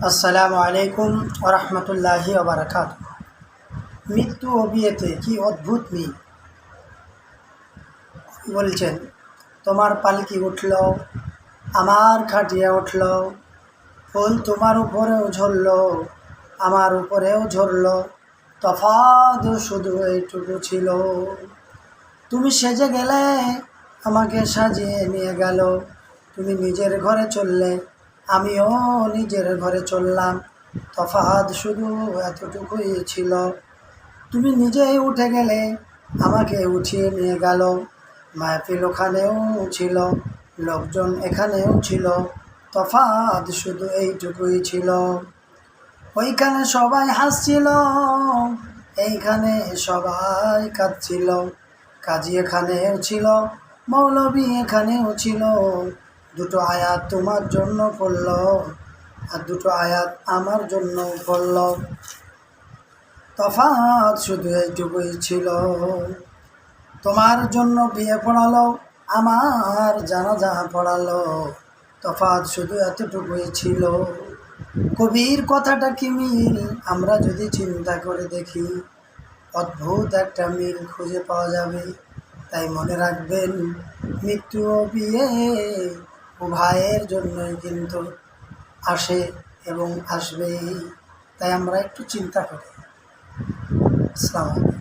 আসসালামু আলাইকুম ওরহমতুল্লাহি ওবারাকাতুহু। মৃত্যু ও বিয়েতে কি অদ্ভুত মিল। বলছেন, তোমার পালকি উঠল, আমার খাটিয়ে উঠল, ফুল তোমার উপরেও ঝরল, আমার উপরেও ঝরল, তফাৎ শুধু এইটুকু ছিল। তুমি সেজে গেলে, আমাকে সাজিয়ে নিয়ে গেল, তুমি নিজের ঘরে চললে, আমিও নিজের ঘরে চললাম, তফাৎ শুধু এতটুকুই ছিল। তুমি নিজেই উঠে গেলে, আমাকে উঠিয়ে নিয়ে গেল, মাহফিল ওখানেও ছিল, লোকজন এখানেও ছিল, তফাৎ শুধু এইটুকুই ছিল। ওইখানে সবাই হাসছিল, এইখানে সবাই কাঁদছিল, কাজী এখানেও ছিল, মৌলবী এখানেও ছিল। দুটো আয়াত তোমার জন্য পড়ল, আর দুটো আয়াত আমার জন্য পড়ল, তফাৎ শুধু এইটুকুই ছিল। তোমার জন্য বিয়ে পড়ালো, আমার জানাজা পড়ালো, তফাৎ শুধু এতটুকুই ছিল। কবির কথাটা কি মিল আমরা যদি চিন্তা করে দেখি, অদ্ভুত একটা মিল খুঁজে পাওয়া যাবে। তাই মনে রাখবেন, মৃত্যু ও বিয়ে উভয়ের জন্যই কিন্তু আসে এবং আসবে। তাই আমরা একটু চিন্তা করি। আসসালামু আলাইকুম।